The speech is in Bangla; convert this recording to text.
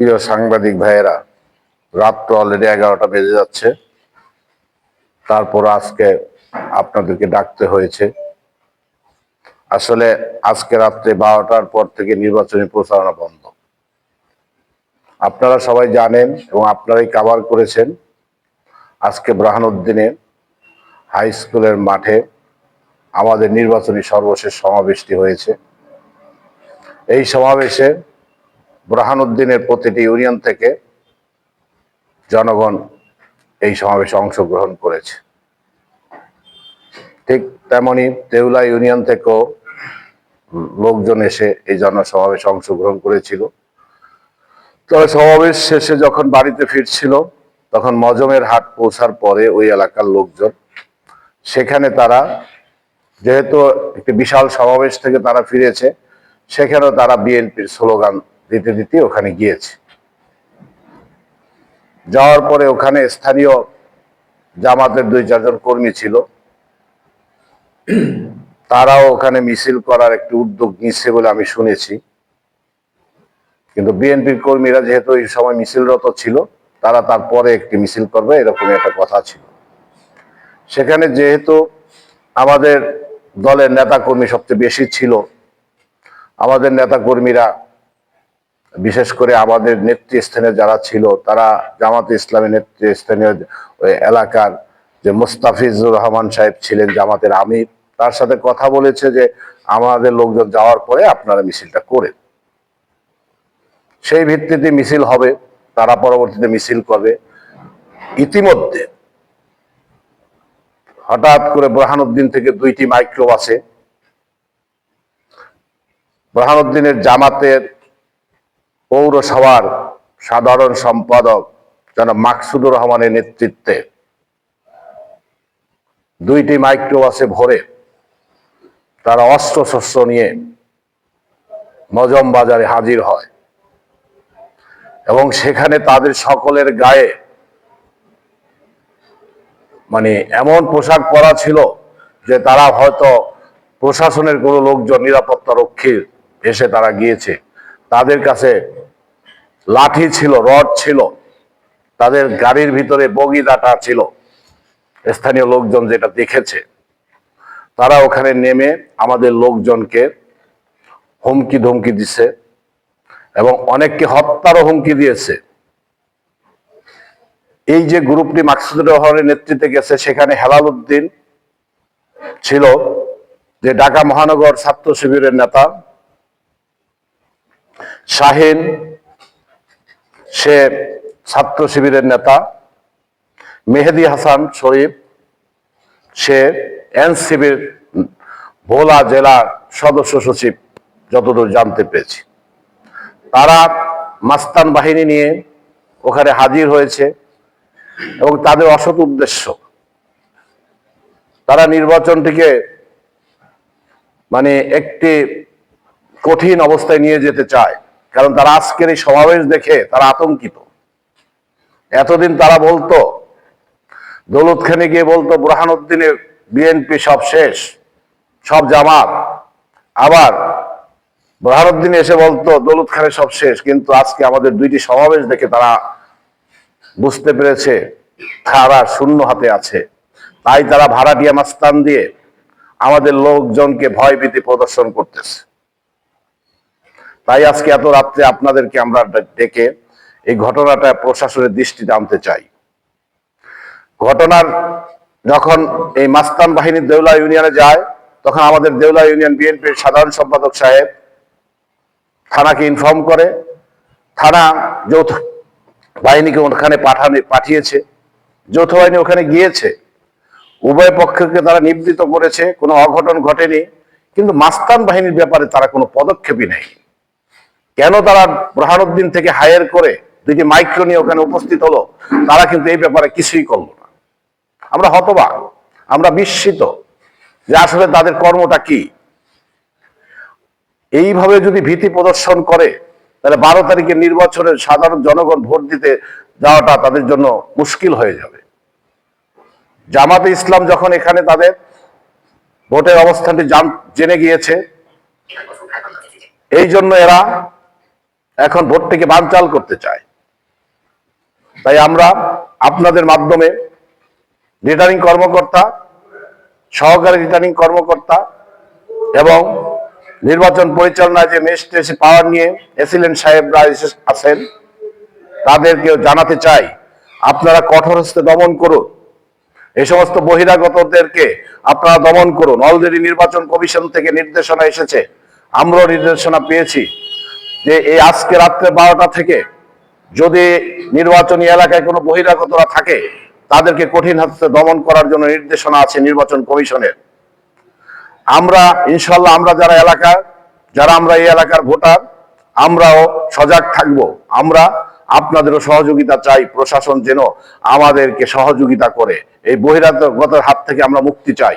প্রিয় সাংবাদিক ভাইয়েরা, রাত তো অলরেডি 11টা বেজে যাচ্ছে, তারপর আজকে আপনাদেরকে ডাকতে হয়েছে। আসলে আজকে রাত্রে 12টার পর থেকে নির্বাচনী প্রচারণা বন্ধ। আপনারা সবাই জানেন এবং আপনারাই কভার করেছেন, আজকে বুরহানুদ্দিনে হাই স্কুলের মাঠে আমাদের নির্বাচনী সর্বশেষ সমাবেশটি হয়েছে। এই সমাবেশে বুরহানুদ্দিনের প্রতিটি ইউনিয়ন থেকে জনগণ এই সমাবেশে অংশগ্রহণ করেছে। ঠিক তেমনি দেউলা ইউনিয়ন থেকেও লোকজন এসে এই জনসমাবেশে অংশগ্রহণ করেছিল। তবে সমাবেশ শেষে যখন বাড়িতে ফিরছিল, তখন মজমের হাট পৌঁছার পরে ওই এলাকার লোকজন সেখানে তারা, যেহেতু একটি বিশাল সমাবেশ থেকে তারা ফিরেছে, সেখানেও তারা বিএনপির স্লোগান দিতে দিতে ওখানে গিয়েছে। যাওয়ার পরে ওখানে স্থানীয় জামাতের 2-4 জন কর্মী ছিল, তারাও ওখানে মিছিল করার একটি উদ্যোগ নিচ্ছে বলে আমি শুনেছি। কিন্তু বিএনপির কর্মীরা যেহেতু এই সময় মিছিলরত ছিল, তারা তারপরে একটি মিছিল করবে এরকম একটা কথা ছিল। সেখানে যেহেতু আমাদের দলের নেতাকর্মী সবচেয়ে বেশি ছিল, আমাদের নেতাকর্মীরা বিশেষ করে আমাদের নেতৃস্থানীয় যারা ছিল, তারা জামাতে ইসলামী নেতৃস্থানীয় ওই এলাকার যে মুস্তাফিজুর রহমান সাহেব ছিলেন জামাতের আমির, তার সাথে কথা বলেছে যে আমাদের লোকজন যাওয়ার পরে আপনারা মিছিলটা করেন। সেই ভিত্তিতে মিছিল হবে, তারা পরবর্তীতে মিছিল করবে। ইতিমধ্যে হঠাৎ করে বুরহানুদ্দিন থেকে 2টি মাইক্রোবাসে বুরহানুদ্দিনের জামাতের পৌরসভার সাধারণ সম্পাদক জনাব মাকসুদুর রহমানের নেতৃত্বে 2টি মাইক্রোবাসে ভরে তারা অস্ত্রশস্ত্র নিয়ে মজম বাজারে হাজির হয় এবং সেখানে তাদের সকলের গায়ে এমন পোশাক পরা ছিল যে তারা হয়তো প্রশাসনের কোনো লোকজন, নিরাপত্তা রক্ষী এসে তারা গিয়েছে, তাদের কাছে লাঠি ছিল, রড ছিল, তাদের গাড়ির ভিতরে বগি ডাটা ছিল। স্থানীয় লোকজন যেটা দেখেছে, তারা ওখানে নেমে আমাদের লোকজনকে হুমকি ধমকি দিছে এবং অনেককে হত্যারও হুমকি দিয়েছে। এই যে গ্রুপটি মাকসুদুর রহমানের নেতৃত্বে গেছে, সেখানে হেলাল উদ্দিন ছিল, যে ঢাকা মহানগর ছাত্র শিবিরের নেতা। শাহিন, সে ছাত্র শিবিরের নেতা। মেহেদি হাসান শরীফ, সে এনসিবির ভোলা জেলার সদস্য সচিব, যতদূর জানতে পেরেছি। তারা মাস্তান বাহিনী নিয়ে ওখানে হাজির হয়েছে এবং তাদের অসৎ উদ্দেশ্য, তারা নির্বাচনটিকে একটি কঠিন অবস্থায় নিয়ে যেতে চায়। কারণ তারা আজকের এই সমাবেশ দেখে তারা আতঙ্কিত। এতদিন তারা বলতো, দৌলতখানে গিয়ে বলতো বুরহানুদ্দিনের বিএনপি সব শেষ, সব জামাত। আবার বুরহানুদ্দিন এসে বলতো দৌলতখানে সব শেষ। কিন্তু আজকে আমাদের 2টি সমাবেশ দেখে তারা বুঝতে পেরেছে তারা শূন্য হাতে আছে। তাই তারা ভাড়াটিয়া মাস্তান দিয়ে আমাদের লোকজনকে ভয়ভীতি প্রদর্শন করতেছে। তাই আজকে এত রাত্রে আপনাদেরকে আমরা ডেকে এই ঘটনাটা প্রশাসনের দৃষ্টিতে আনতে চাই। ঘটনার যখন এই মাস্তান বাহিনী দেউলা ইউনিয়নে যায়, তখন আমাদের দেউলা ইউনিয়ন বিএনপির সাধারণ সম্পাদক সাহেব থানাকে ইনফর্ম করে। থানা যৌথ বাহিনীকে ওখানে পাঠিয়েছে, যৌথ বাহিনী ওখানে গিয়েছে, উভয় পক্ষকে তারা নিবৃত করেছে, কোনো অঘটন ঘটেনি। কিন্তু মাস্তান বাহিনীর ব্যাপারে তারা কোনো পদক্ষেপই নেই। কেন তারা বুরহানুদ্দিন থেকে হায়ার করে 2টি মাইক্রো নিয়ে ওখানে উপস্থিত হলো, তারা কিন্তু এই ব্যাপারে কিছুই করলো না। আমরা হতবাক, আমরা বিস্মিত যে আসলে তাদের কর্মটা কি। এইভাবে যদি ভীতি প্রদর্শন করে, তাহলে 12 তারিখের নির্বাচনের সাধারণ জনগণ ভোট দিতে যাওয়াটা তাদের জন্য মুশকিল হয়ে যাবে। জামাতে ইসলাম যখন এখানে তাদের ভোটের অবস্থানটি জেনে গিয়েছে, এই জন্য এরা এখন ভোটটিকে বানচাল করতে চায়। তাই আমরা আপনাদের মাধ্যমে রিটার্নিং কর্মকর্তা, সহকারী রিটার্নিং কর্মকর্তা এবং নির্বাচন পরিচালনায় যে ম্যাজিস্ট্রেসি পাওয়ার নিয়ে এসিলেন্ট সাহেবরা আছেন তাদেরকেও জানাতে চাই, আপনারা কঠোর হস্তে দমন করুন, এই সমস্ত বহিরাগতদেরকে আপনারা দমন করুন। অলরেডি নির্বাচন কমিশন থেকে নির্দেশনা এসেছে, আমরাও নির্দেশনা পেয়েছি যে এই আজকে রাত্রে 12টা থেকে যদি নির্বাচনী এলাকায় কোনো বহিরাগতরা থাকে তাদেরকে কঠিন হস্তে দমন করার জন্য নির্দেশনা আছে নির্বাচন কমিশনের। আমরা ইনশাল্লাহ আমরা এই এলাকার ভোটার, আমরাও সজাগ থাকব। আমরা আপনাদেরও সহযোগিতা চাই, প্রশাসন যেন আমাদেরকে সহযোগিতা করে এই বহিরাগতের হাত থেকে আমরা মুক্তি চাই।